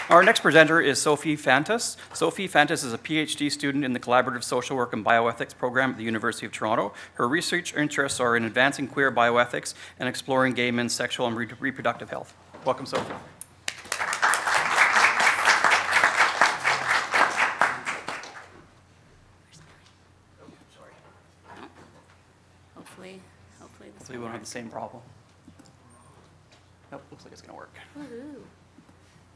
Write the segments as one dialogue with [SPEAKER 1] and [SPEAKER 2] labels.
[SPEAKER 1] Our next presenter is Sophie Fantas. Sophie Fantas is a PhD student in the Collaborative Social Work and Bioethics program at the University of Toronto. Her research interests are in advancing queer bioethics and exploring gay men's sexual and reproductive health. Welcome, Sophie. Hopefully we won't have the same problem. Nope, looks like it's going to work.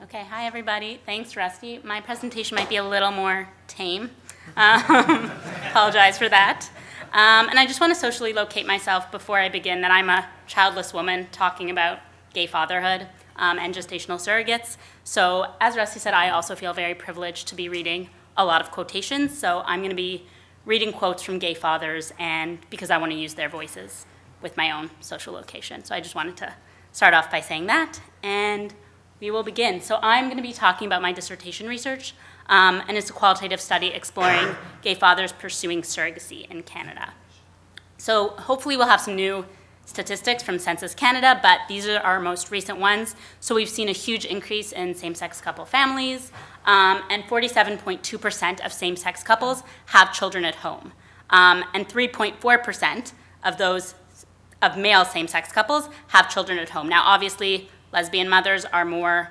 [SPEAKER 2] Okay, hi everybody. Thanks, Rusty. My presentation might be a little more tame. Apologize for that. And I just want to socially locate myself before I begin that I'm a childless woman talking about gay fatherhood and gestational surrogates. So as Rusty said, I also feel very privileged to be reading a lot of quotations. So I'm going to be reading quotes from gay fathers, and because I want to use their voices with my own social location. So I just wanted to start off by saying that, and we will begin. So I'm going to be talking about my dissertation research, and it's a qualitative study exploring gay fathers pursuing surrogacy in Canada. So hopefully we'll have some new statistics from Census Canada, but these are our most recent ones. So we've seen a huge increase in same-sex couple families, and 47.2% of same-sex couples have children at home, and 3.4% of those of male same-sex couples have children at home. Now, obviously, lesbian mothers are more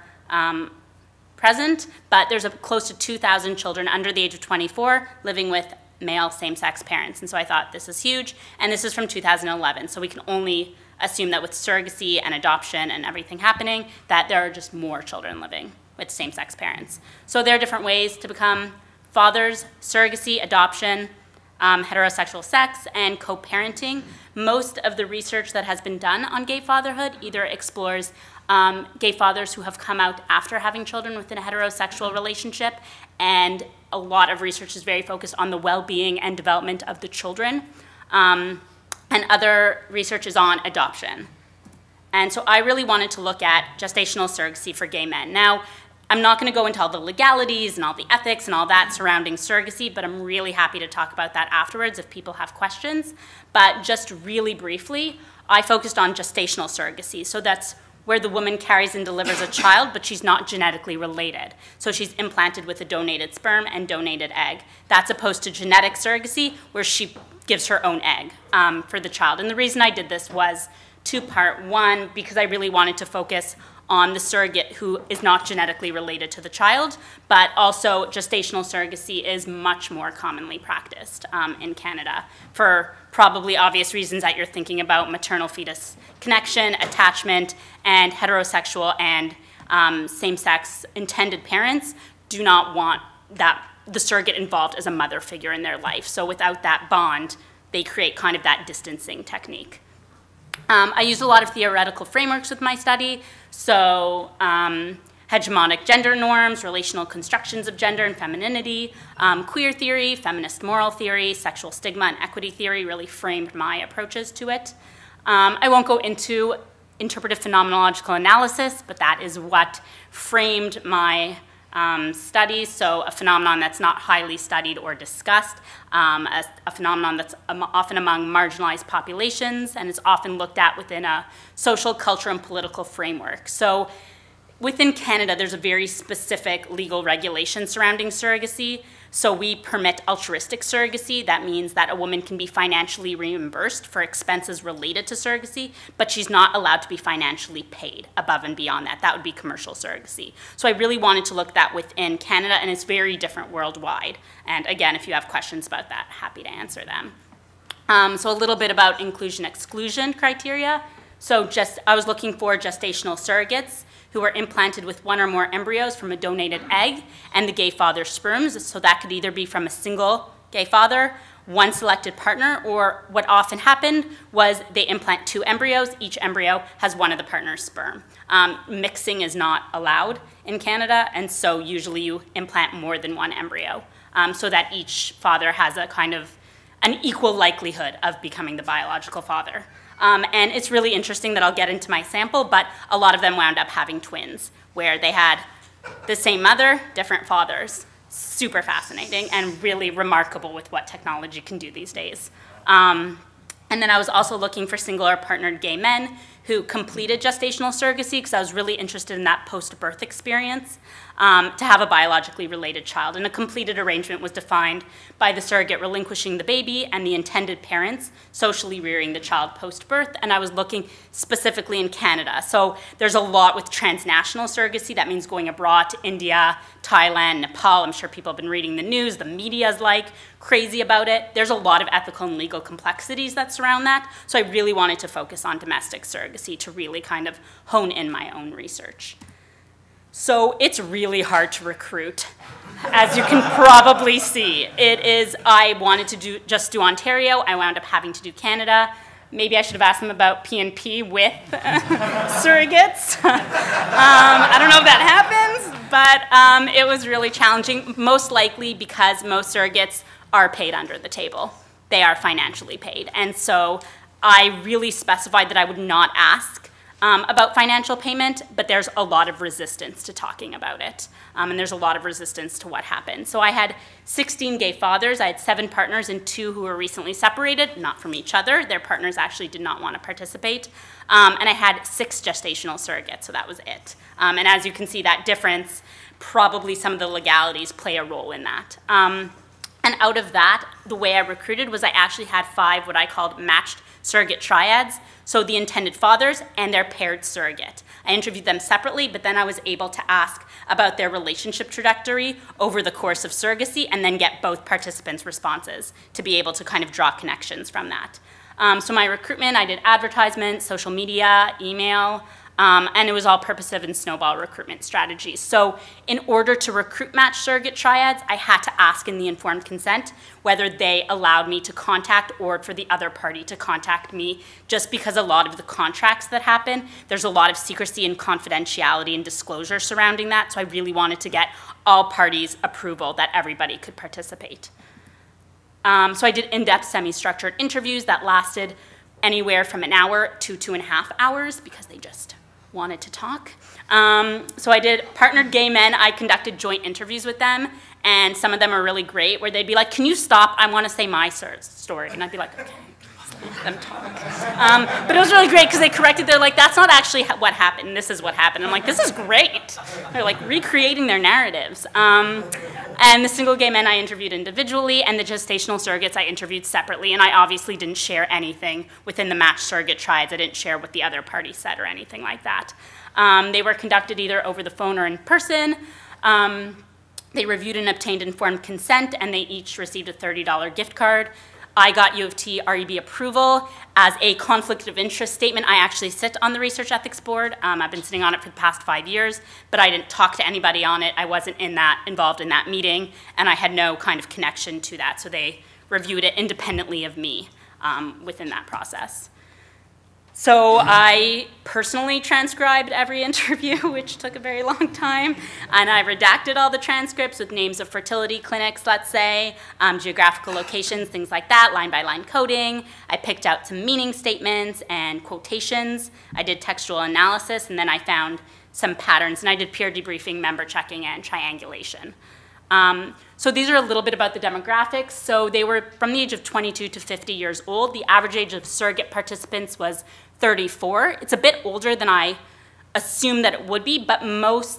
[SPEAKER 2] present, but there's close to 2,000 children under the age of 24 living with male same-sex parents. And so I thought this is huge, and this is from 2011. So we can only assume that with surrogacy and adoption and everything happening, that there are just more children living with same-sex parents. So there are different ways to become fathers: surrogacy, adoption, heterosexual sex, and co-parenting. Most of the research that has been done on gay fatherhood either explores gay fathers who have come out after having children within a heterosexual relationship, and a lot of research is very focused on the well-being and development of the children, and other research is on adoption. And so I really wanted to look at gestational surrogacy for gay men. Now, I'm not going to go into all the legalities and all the ethics and all that surrounding surrogacy, but I'm really happy to talk about that afterwards if people have questions. But just really briefly, I focused on gestational surrogacy. So that's where the woman carries and delivers a child, but she's not genetically related. So she's implanted with a donated sperm and donated egg. That's opposed to genetic surrogacy, where she gives her own egg for the child. And the reason I did this was two-part. One, because I really wanted to focus on the surrogate who is not genetically related to the child, but also gestational surrogacy is much more commonly practiced in Canada for probably obvious reasons that you're thinking about: maternal-fetus connection, attachment, and heterosexual and same-sex intended parents do not want the surrogate involved as a mother figure in their life. So without that bond, they create kind of that distancing technique. I used a lot of theoretical frameworks with my study, so hegemonic gender norms, relational constructions of gender and femininity, queer theory, feminist moral theory, sexual stigma, and equity theory really framed my approaches to it. I won't go into interpretive phenomenological analysis, but that is what framed my studies. So a phenomenon that's not highly studied or discussed, a phenomenon that's often among marginalized populations, and is often looked at within a social, cultural, and political framework. So within Canada, there's a very specific legal regulation surrounding surrogacy. So we permit altruistic surrogacy. That means that a woman can be financially reimbursed for expenses related to surrogacy, but she's not allowed to be financially paid above and beyond that. That would be commercial surrogacy. So I really wanted to look at that within Canada, and it's very different worldwide. And again, if you have questions about that, happy to answer them. So a little bit about inclusion-exclusion criteria. So I was looking for gestational surrogates who were implanted with one or more embryos from a donated egg and the gay father's sperms. So that could either be from a single gay father, one selected partner, or what often happened was they implant two embryos. Each embryo has one of the partner's sperm. Mixing is not allowed in Canada, and so usually you implant more than one embryo so that each father has a kind of an equal likelihood of becoming the biological father. And it's really interesting that I'll get into my sample, but a lot of them wound up having twins, where they had the same mother, different fathers. Super fascinating and really remarkable with what technology can do these days. And then I was also looking for single or partnered gay men who completed gestational surrogacy, because I was really interested in that post-birth experience, to have a biologically related child. And a completed arrangement was defined by the surrogate relinquishing the baby and the intended parents socially rearing the child post-birth. And I was looking specifically in Canada. So there's a lot with transnational surrogacy. That means going abroad to India, Thailand, Nepal. I'm sure people have been reading the news. The media's like crazy about it. There's a lot of ethical and legal complexities that surround that. So I really wanted to focus on domestic surrogacy to really kind of hone in my own research. So it's really hard to recruit, as you can probably see. I wanted to just do Ontario. I wound up having to do Canada. Maybe I should have asked them about PNP with surrogates. I don't know if that happens, but it was really challenging, most likely because most surrogates are paid under the table. They are financially paid. And so I really specified that I would not ask about financial payment, but there's a lot of resistance to talking about it. And there's a lot of resistance to what happened. So I had 16 gay fathers. I had 7 partners and 2 who were recently separated, not from each other. Their partners actually did not want to participate. And I had 6 gestational surrogates, so that was it. And as you can see, that difference, probably some of the legalities play a role in that. And out of that, the way I recruited was I actually had 5 what I called matched surrogate triads, so the intended fathers and their paired surrogate. I interviewed them separately, but then I was able to ask about their relationship trajectory over the course of surrogacy and then get both participants' responses to be able to kind of draw connections from that. So my recruitment, I did advertisements, social media, email, and it was all purposive and snowball recruitment strategies. So in order to recruit matched surrogate triads, I had to ask in the informed consent whether they allowed me to contact or for the other party to contact me, just because a lot of the contracts that happen, there's a lot of secrecy and confidentiality and disclosure surrounding that, so I really wanted to get all parties' approval that everybody could participate. So I did in-depth semi-structured interviews that lasted anywhere from an hour to 2.5 hours because they just wanted to talk. So I did partnered gay men. I conducted joint interviews with them, and some of them are really great, where they'd be like, "Can you stop? I want to say my story." And I'd be like, "Okay, let them talk." But it was really great because they corrected. They're like, "That's not actually what happened. This is what happened." I'm like, "This is great." They're like recreating their narratives. And the single gay men I interviewed individually, and the gestational surrogates I interviewed separately, and I obviously didn't share anything within the matched surrogate triads. I didn't share what the other party said or anything like that. They were conducted either over the phone or in person. They reviewed and obtained informed consent, and they each received a $30 gift card. I got U of T REB approval as a conflict of interest statement. I actually sit on the Research Ethics Board. I've been sitting on it for the past 5 years, but I didn't talk to anybody on it. I wasn't involved in that meeting, and I had no kind of connection to that, so they reviewed it independently of me within that process. So I personally transcribed every interview, which took a very long time, and I redacted all the transcripts with names of fertility clinics, let's say, geographical locations, things like that, line-by-line coding. I picked out some meaning statements and quotations. I did textual analysis, and then I found some patterns, and I did peer debriefing, member checking, and triangulation. So these are a little bit about the demographics. So they were from the age of 22 to 50 years old. The average age of surrogate participants was 34. It's a bit older than I assumed that it would be, but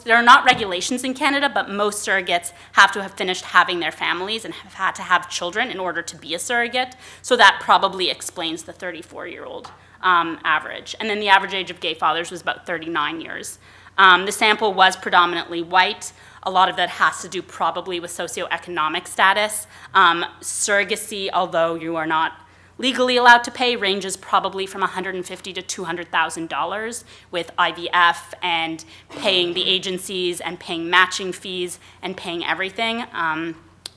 [SPEAKER 2] there are not regulations in Canada, but most surrogates have to have finished having their families and have had to have children in order to be a surrogate. So that probably explains the 34-year-old average. And then the average age of gay fathers was about 39 years. The sample was predominantly white. A lot of that has to do probably with socioeconomic status. Surrogacy, although you are not legally allowed to pay, ranges probably from $150,000 to $200,000 with IVF and paying the agencies and paying matching fees and paying everything.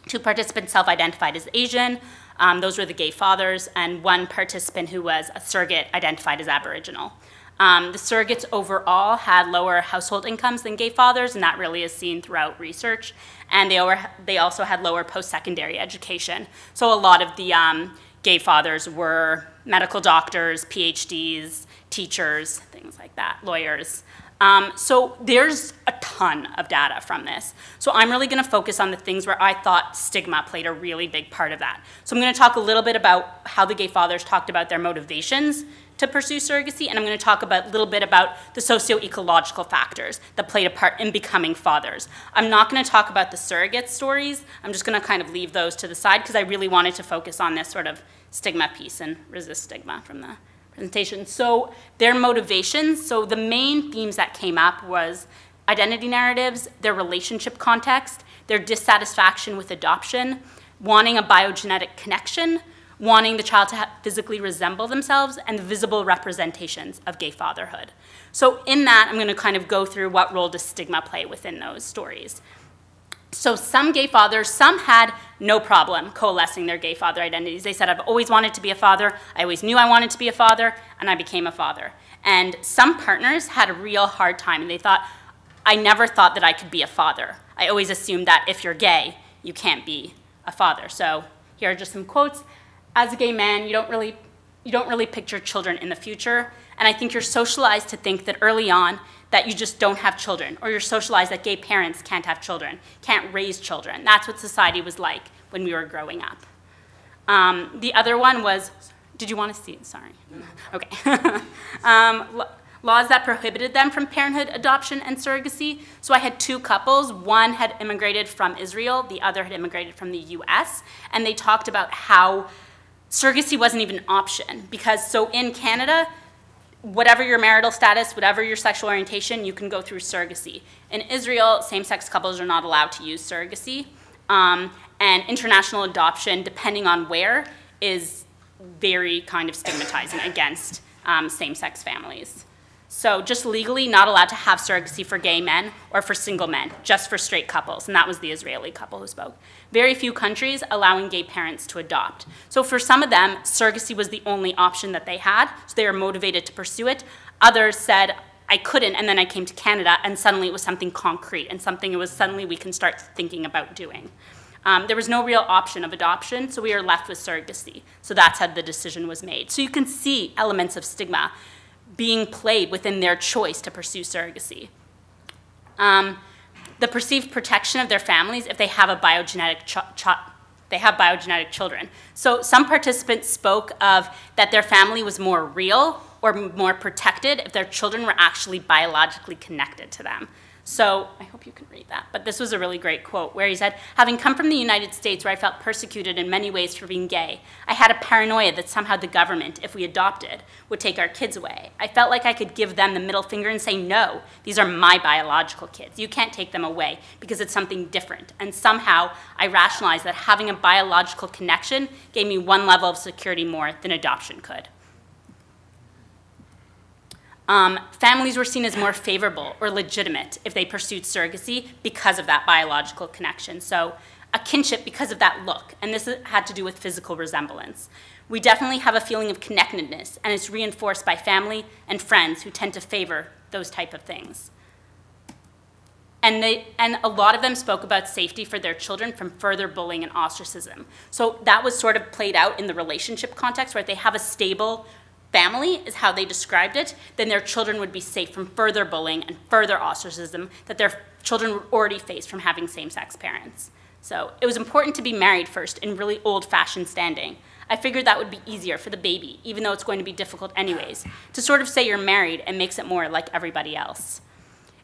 [SPEAKER 2] 2 participants self-identified as Asian. Those were the gay fathers, and 1 participant who was a surrogate identified as Aboriginal. The surrogates overall had lower household incomes than gay fathers, and that really is seen throughout research. And they also had lower post-secondary education. So a lot of the gay fathers were medical doctors, PhDs, teachers, things like that, lawyers. So there's a ton of data from this. So I'm really going to focus on the things where I thought stigma played a really big part of that. So I'm going to talk a little bit about how the gay fathers talked about their motivations to pursue surrogacy, and I'm going to talk a little bit about the socio-ecological factors that played a part in becoming fathers. I'm not going to talk about the surrogate stories. I'm just going to kind of leave those to the side because I really wanted to focus on this sort of stigma piece and resist stigma from the presentation. So their motivations, so the main themes that came up was identity narratives, their relationship context, their dissatisfaction with adoption, wanting a biogenetic connection, wanting the child to physically resemble themselves, and the visible representations of gay fatherhood. So in that, I'm going to kind of go through what role does stigma play within those stories. So some gay fathers, some had no problem coalescing their gay father identities. They said, I've always wanted to be a father, I always knew I wanted to be a father, and I became a father. And some partners had a real hard time, and they thought, I never thought that I could be a father. I always assumed that if you're gay, you can't be a father. So here are just some quotes. As a gay man, you don't really picture children in the future, and I think you're socialized to think that early on that you just don't have children, or you're socialized that gay parents can't have children, can't raise children. That's what society was like when we were growing up. The other one was, did you want to see it? Sorry. Okay. Laws that prohibited them from parenthood, adoption, and surrogacy. So I had two couples. One had immigrated from Israel, the other had immigrated from the US, and they talked about how surrogacy wasn't even an option because so in Canada, whatever your marital status, whatever your sexual orientation, you can go through surrogacy. In Israel, same-sex couples are not allowed to use surrogacy, and international adoption, depending on where, is very kind of stigmatizing against same-sex families. So just legally not allowed to have surrogacy for gay men or for single men, just for straight couples, and that was the Israeli couple who spoke. Very few countries allowing gay parents to adopt. So for some of them, surrogacy was the only option that they had, so they were motivated to pursue it. Others said, I couldn't, and then I came to Canada, and suddenly it was something concrete, and something it was suddenly we can start thinking about doing. There was no real option of adoption, so we were left with surrogacy. So that's how the decision was made. So you can see elements of stigma being played within their choice to pursue surrogacy. The perceived protection of their families if they have a biogenetic children. So some participants spoke of that their family was more real or more protected if their children were actually biologically connected to them. So I hope you can read that, but this was a really great quote where he said, having come from the United States where I felt persecuted in many ways for being gay, I had a paranoia that somehow the government, if we adopted, would take our kids away. I felt like I could give them the middle finger and say, no, these are my biological kids. You can't take them away because it's something different. And somehow I rationalized that having a biological connection gave me one level of security more than adoption could. Families were seen as more favorable or legitimate if they pursued surrogacy because of that biological connection. So a kinship because of that look, and this had to do with physical resemblance. We definitely have a feeling of connectedness, and it's reinforced by family and friends who tend to favor those type of things. And a lot of them spoke about safety for their children from further bullying and ostracism. So that was sort of played out in the relationship context, where they have a stable family, is how they described it, then their children would be safe from further bullying and further ostracism that their children would already face from having same-sex parents. So it was important to be married first in really old-fashioned standing. I figured that would be easier for the baby, even though it's going to be difficult anyways, to sort of say you're married and makes it more like everybody else.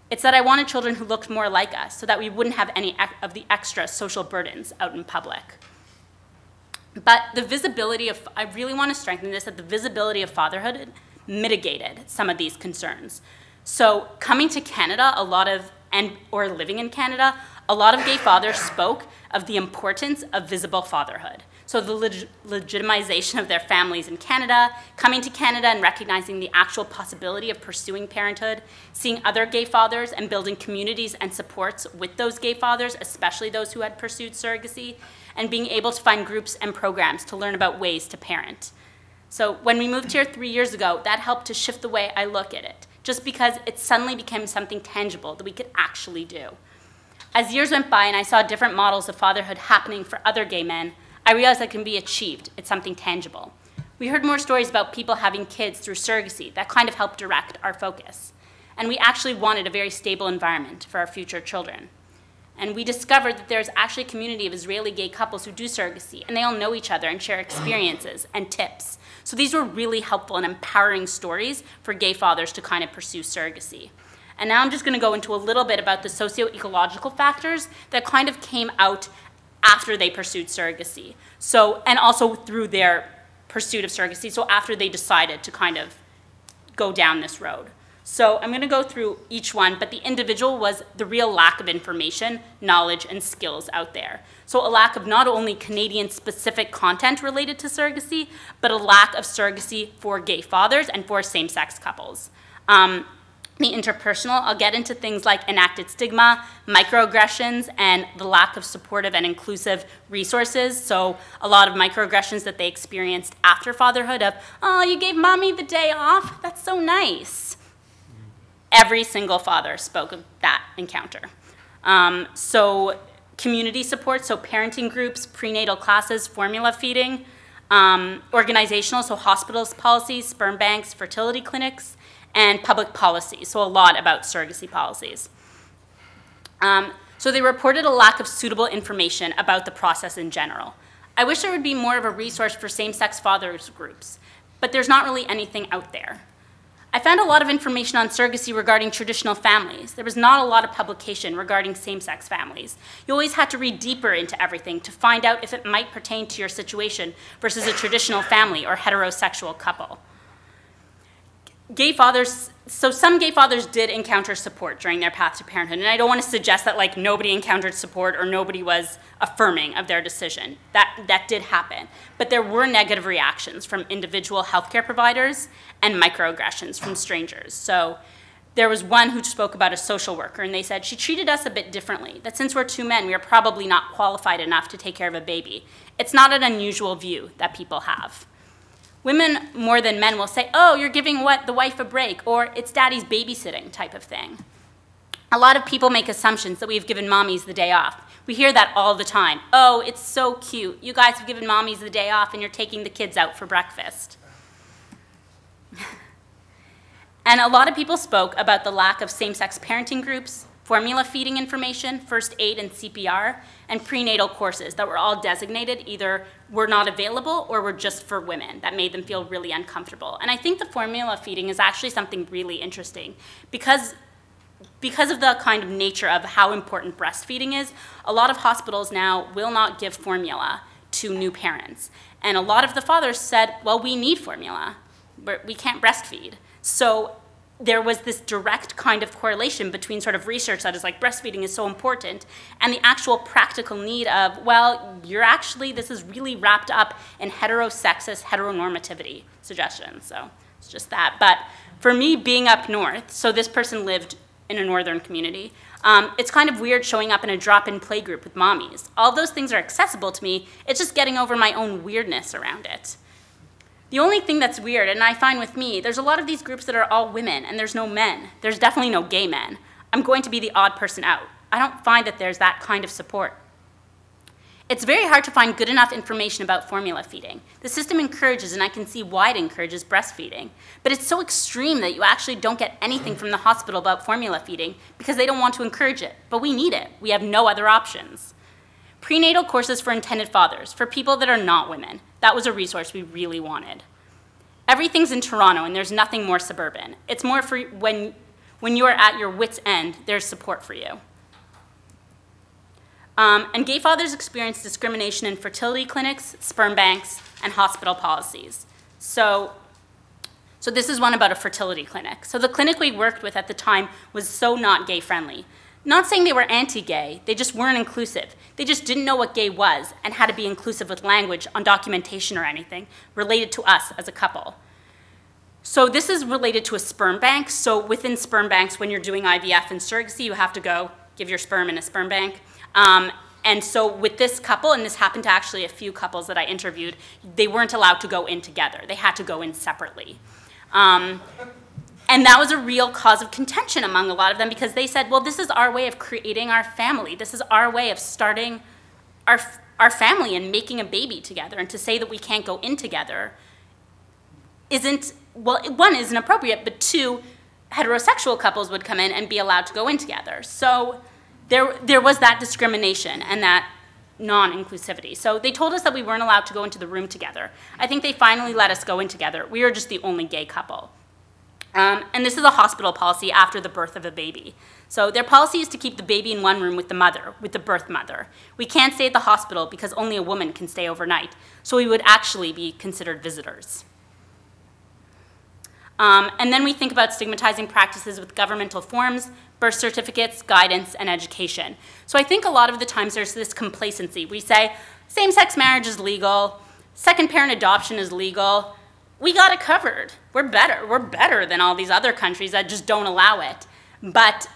[SPEAKER 2] It's that I wanted children who looked more like us so that we wouldn't have any of the extra social burdens out in public. But the visibility of, I really want to strengthen this, that the visibility of fatherhood mitigated some of these concerns. So coming to Canada, or living in Canada, a lot of gay fathers spoke of the importance of visible fatherhood. So the legitimization of their families in Canada, coming to Canada and recognizing the actual possibility of pursuing parenthood, seeing other gay fathers and building communities and supports with those gay fathers, especially those who had pursued surrogacy, and being able to find groups and programs to learn about ways to parent. So when we moved here 3 years ago, that helped to shift the way I look at it, just because it suddenly became something tangible that we could actually do. As years went by and I saw different models of fatherhood happening for other gay men, I realized that can be achieved. It's something tangible. We heard more stories about people having kids through surrogacy that kind of helped direct our focus. And we actually wanted a very stable environment for our future children. And we discovered that there's actually a community of Israeli gay couples who do surrogacy, and they all know each other and share experiences and tips. So these were really helpful and empowering stories for gay fathers to kind of pursue surrogacy. And now I'm just going to go into a little bit about the socio-ecological factors that kind of came out after they pursued surrogacy. So, and also through their pursuit of surrogacy, so after they decided to kind of go down this road. So I'm going to go through each one, but the individual was the real lack of information, knowledge, and skills out there. So a lack of not only Canadian-specific content related to surrogacy, but a lack of surrogacy for gay fathers and for same-sex couples. The interpersonal, I'll get into things like enacted stigma, microaggressions, and the lack of supportive and inclusive resources. So a lot of microaggressions that they experienced after fatherhood of, oh, you gave mommy the day off? That's so nice. Every single father spoke of that encounter. So community support, so parenting groups, prenatal classes, formula feeding, organizational, so hospitals policies, sperm banks, fertility clinics, and public policy, so a lot about surrogacy policies. So they reported a lack of suitable information about the process in general. I wish there would be more of a resource for same-sex fathers groups, but there's not really anything out there. I found a lot of information on surrogacy regarding traditional families. There was not a lot of publication regarding same-sex families. You always had to read deeper into everything to find out if it might pertain to your situation versus a traditional family or heterosexual couple. Gay fathers, so some gay fathers did encounter support during their path to parenthood, and I don't want to suggest that like nobody encountered support or nobody was affirming of their decision. That did happen, but there were negative reactions from individual healthcare providers and microaggressions from strangers. So there was one who spoke about a social worker, and they said, she treated us a bit differently, that since we're two men, we are probably not qualified enough to take care of a baby. It's not an unusual view that people have. Women more than men will say, oh, you're giving the wife a break, or it's daddy's babysitting type of thing. A lot of people make assumptions that we've given mommies the day off. We hear that all the time. Oh, it's so cute. You guys have given mommies the day off and you're taking the kids out for breakfast. And a lot of people spoke about the lack of same-sex parenting groups, formula feeding information, first aid and CPR, and prenatal courses that were all designated either were not available or were just for women. That made them feel really uncomfortable. And I think the formula feeding is actually something really interesting because of the kind of nature of how important breastfeeding is, a lot of hospitals now will not give formula to new parents. And a lot of the fathers said, well, we need formula, but we can't breastfeed. So there was this direct kind of correlation between sort of research that is like breastfeeding is so important and the actual practical need of, well, this is really wrapped up in heterosexist heteronormativity suggestions. So it's just that. But for me, being up north, so this person lived in a northern community, it's kind of weird showing up in a drop-in playgroup with mommies. All those things are accessible to me. It's just getting over my own weirdness around it. The only thing that's weird, and I find with me, there's a lot of these groups that are all women, and there's no men. There's definitely no gay men. I'm going to be the odd person out. I don't find that there's that kind of support. It's very hard to find good enough information about formula feeding. The system encourages, and I can see why it encourages breastfeeding, but it's so extreme that you actually don't get anything from the hospital about formula feeding because they don't want to encourage it, but we need it. We have no other options. Prenatal courses for intended fathers, for people that are not women. That was a resource we really wanted. Everything's in Toronto, and there's nothing more suburban. It's more for when you are at your wit's end, there's support for you. And gay fathers experience discrimination in fertility clinics, sperm banks, and hospital policies. So this is one about a fertility clinic. So the clinic we worked with at the time was so not gay-friendly. Not saying they were anti-gay, they just weren't inclusive. They just didn't know what gay was and how to be inclusive with language on documentation or anything related to us as a couple. So this is related to a sperm bank. So within sperm banks, when you're doing IVF and surrogacy, you have to go give your sperm in a sperm bank. And so with this couple, and this happened to actually a few couples that I interviewed, they weren't allowed to go in together. They had to go in separately. And that was a real cause of contention among a lot of them because they said, well, this is our way of creating our family. This is our way of starting our family and making a baby together. And to say that we can't go in together isn't, well, one, isn't appropriate, but two, heterosexual couples would come in and be allowed to go in together. So there was that discrimination and that non-inclusivity. So they told us that we weren't allowed to go into the room together. I think they finally let us go in together. We were just the only gay couple. And this is a hospital policy after the birth of a baby. So their policy is to keep the baby in one room with the mother, with the birth mother. We can't stay at the hospital because only a woman can stay overnight. So we would actually be considered visitors. And then we think about stigmatizing practices with governmental forms, birth certificates, guidance, and education. So I think a lot of the times there's this complacency. We say, same-sex marriage is legal, second-parent adoption is legal, we got it covered. We're better than all these other countries that just don't allow it. But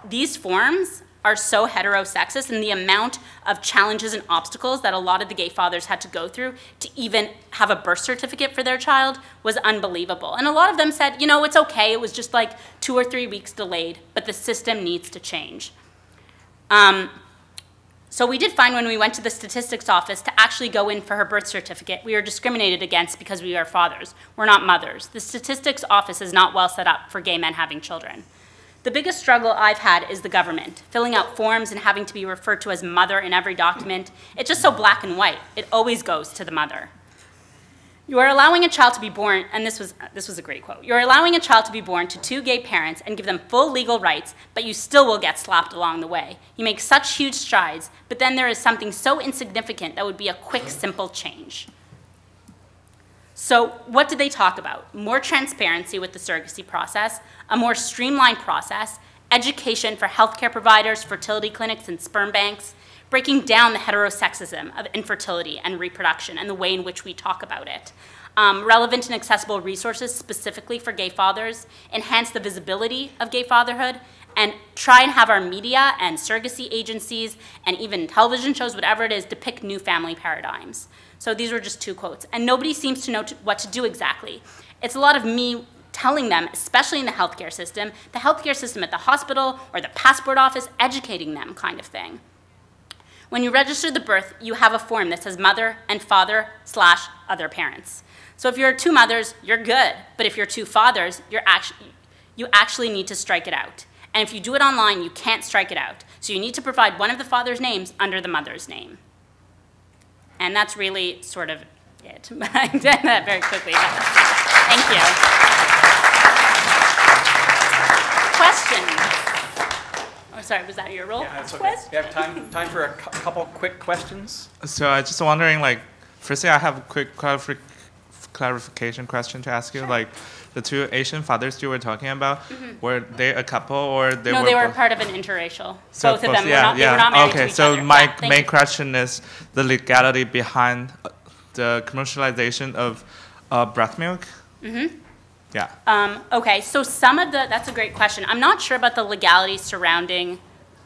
[SPEAKER 2] these forms are so heterosexist, and the amount of challenges and obstacles that a lot of the gay fathers had to go through to even have a birth certificate for their child was unbelievable. And a lot of them said, you know, it's okay, it was just like 2 or 3 weeks delayed, but the system needs to change. So we did find when we went to the statistics office to actually go in for her birth certificate, we were discriminated against because we are fathers. We're not mothers. The statistics office is not well set up for gay men having children. The biggest struggle I've had is the government, filling out forms and having to be referred to as mother in every document. It's just so black and white. It always goes to the mother. You are allowing a child to be born, and this was a great quote, you're allowing a child to be born to 2 gay parents and give them full legal rights, but you still will get slapped along the way. You make such huge strides, but then there is something so insignificant that would be a quick, simple change. So what did they talk about? More transparency with the surrogacy process, a more streamlined process, education for healthcare providers, fertility clinics, and sperm banks, breaking down the heterosexism of infertility and reproduction and the way in which we talk about it. Relevant and accessible resources specifically for gay fathers, enhance the visibility of gay fatherhood, and try and have our media and surrogacy agencies and even television shows, whatever it is, depict new family paradigms. So these were just 2 quotes. And nobody seems to know what to do exactly. It's a lot of me telling them, especially in the healthcare system at the hospital or the passport office, educating them kind of thing. When you register the birth, you have a form that says mother and father / other parents. So if you're 2 mothers, you're good. But if you're 2 fathers, you actually need to strike it out. And if you do it online, you can't strike it out. So you need to provide one of the father's names under the mother's name. And that's really sort of it. But I did that very quickly. Thank you. Questions? Oh, sorry, was that your role?
[SPEAKER 1] Yeah, that's okay. We have time for a couple quick questions.
[SPEAKER 3] So I just wondering, like, firstly, I have a quick clarification question to ask you.
[SPEAKER 2] Sure.
[SPEAKER 3] Like, the 2 Asian fathers you were talking about, were they a couple or they were?
[SPEAKER 2] No, they were
[SPEAKER 3] both?
[SPEAKER 2] part of an interracial.
[SPEAKER 3] So
[SPEAKER 2] both of them
[SPEAKER 3] yeah,
[SPEAKER 2] were not, they were not married to each
[SPEAKER 3] so
[SPEAKER 2] other.
[SPEAKER 3] my
[SPEAKER 2] Yeah,
[SPEAKER 3] main question is the legality behind the commercialization of breast milk. Yeah.
[SPEAKER 2] Okay, so that's a great question. I'm not sure about the legality surrounding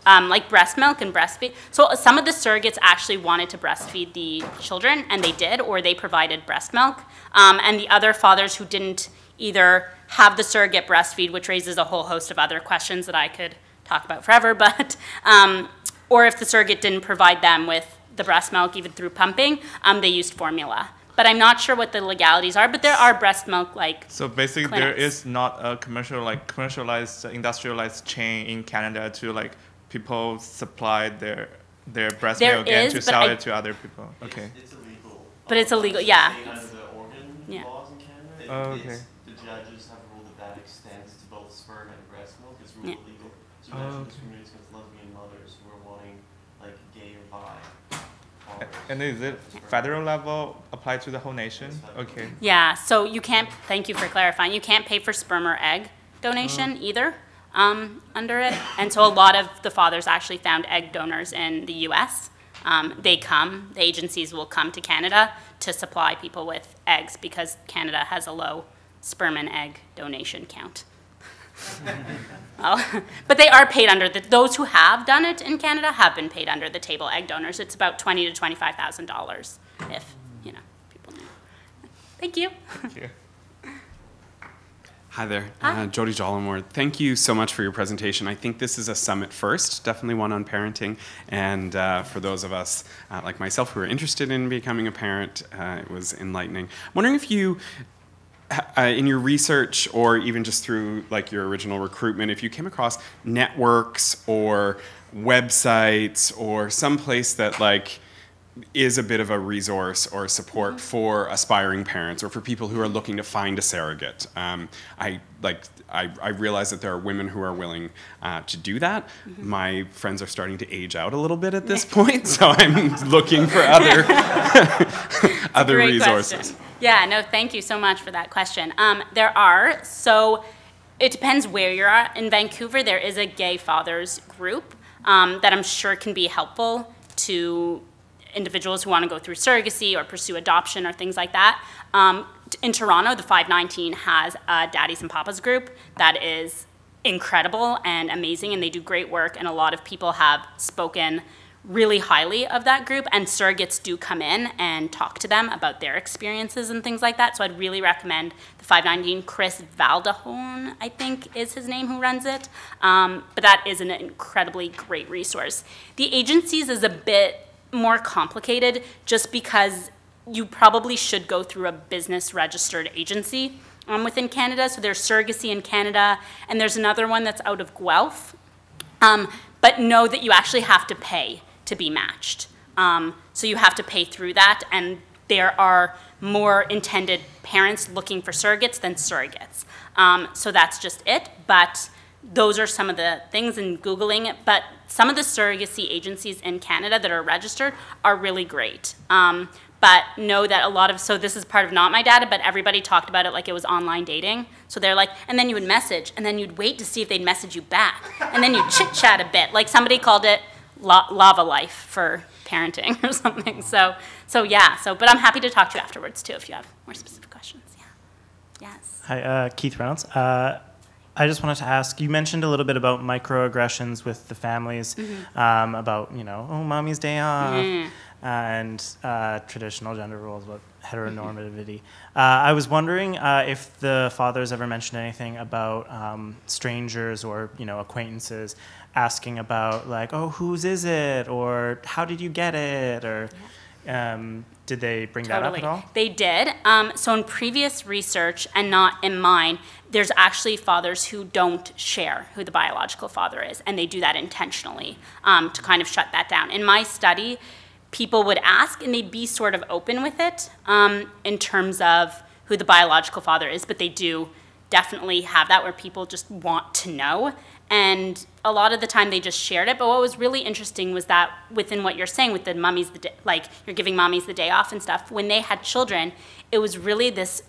[SPEAKER 2] like breast milk and breastfeed. So some of the surrogates actually wanted to breastfeed the children, and they did, or they provided breast milk. And the other fathers who didn't either have the surrogate breastfeed, which raises a whole host of other questions that I could talk about forever, but, or if the surrogate didn't provide them with the breast milk, even through pumping, they used formula. But I'm not sure what the legalities are, but there are breast milk
[SPEAKER 3] So basically
[SPEAKER 2] clinics.
[SPEAKER 3] There is not a commercialized, industrialized chain in Canada to like people supply their breast milk and to sell it to other people. Okay.
[SPEAKER 4] It's illegal.
[SPEAKER 2] But it's illegal, yeah.
[SPEAKER 4] Under the organ laws in Canada,
[SPEAKER 3] Oh, okay.
[SPEAKER 4] the judges have ruled that extends to both sperm and breast milk. It's ruled
[SPEAKER 2] Yeah.
[SPEAKER 4] illegal. So we actually discriminates against lesbian mothers who are wanting like gay or bi.
[SPEAKER 3] And is it federal level applied to the whole nation? Okay.
[SPEAKER 2] Yeah, so you can't, thank you for clarifying, you can't pay for sperm or egg donation either under it. And so a lot of the fathers actually found egg donors in the US. The agencies will come to Canada to supply people with eggs because Canada has a low sperm and egg donation count. But they are paid under those who have done it in Canada have been paid under the table egg donors. It's about $20,000 to $25,000 if, people know. Thank you.
[SPEAKER 3] Thank you.
[SPEAKER 5] Hi there,
[SPEAKER 2] Hi.
[SPEAKER 5] Jody Jollimore. Thank you so much for your presentation. I think this is a summit first, definitely one on parenting. And for those of us like myself who are interested in becoming a parent, it was enlightening. I'm wondering if you in your research, or even just through like your original recruitment, if you came across networks or websites or some place that like is a bit of a resource or support for aspiring parents or for people who are looking to find a surrogate. I realize that there are women who are willing to do that. My friends are starting to age out a little bit at this point, so I'm looking for other other resources.
[SPEAKER 2] Question. Yeah, no, thank you so much for that question. So it depends where you're at. In Vancouver, there is a gay fathers group that I'm sure can be helpful to individuals who want to go through surrogacy or pursue adoption or things like that. In Toronto, the 519 has a Daddies and Papas group that is incredible and amazing, and they do great work, and a lot of people have spoken really highly of that group, and surrogates do come in and talk to them about their experiences and things like that. So I'd really recommend the 519. Chris Valdahone, I think is his name, who runs it. But that is an incredibly great resource. The agencies is a bit more complicated just because you probably should go through a business registered agency within Canada. So there's Surrogacy in Canada, and there's another one that's out of Guelph. But know that you actually have to pay to be matched. So you have to pay through that, and there are more intended parents looking for surrogates than surrogates. So that's just it, but those are some of the things in Googling it. But some of the surrogacy agencies in Canada that are registered are really great. But know that a lot of, so this is part of Not My Data, but everybody talked about it like it was online dating. So they're like, and then you would message, and then you'd wait to see if they'd message you back. And then you'd chit chat a bit. Like somebody called it lava life for parenting or something. So yeah, but I'm happy to talk to you afterwards too if you have more specific questions. Yeah. Yes.
[SPEAKER 6] Hi, Keith Reynolds. I just wanted to ask, you mentioned a little bit about microaggressions with the families, about, oh, mommy's day off, and traditional gender roles, about heteronormativity. I was wondering if the fathers ever mentioned anything about strangers or, acquaintances asking about, like, oh, whose is it? Or how did you get it? Or did they bring that up at all?
[SPEAKER 2] They did. So in previous research, and not in mine, there's actually fathers who don't share who the biological father is, and they do that intentionally to kind of shut that down. In my study, people would ask, and they'd be sort of open with it in terms of who the biological father is, but they do definitely have that where people just want to know. And a lot of the time they just shared it. But what was really interesting was that within what you're saying with the mummies, like you're giving mommies the day off and stuff, when they had children, it was really this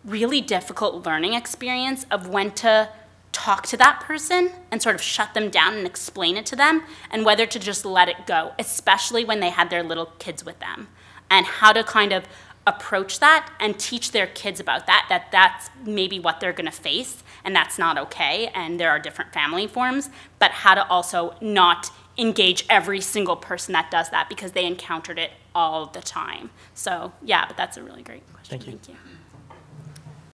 [SPEAKER 2] really difficult learning experience of when to talk to that person and sort of shut them down and explain it to them, and whether to just let it go, especially when they had their little kids with them, and how to kind of approach that and teach their kids about that's maybe what they're going to face, and that's not okay, and there are different family forms, but how to also not engage every single person that does that because they encountered it all the time. So yeah, but that's a really great question.
[SPEAKER 6] Thank you.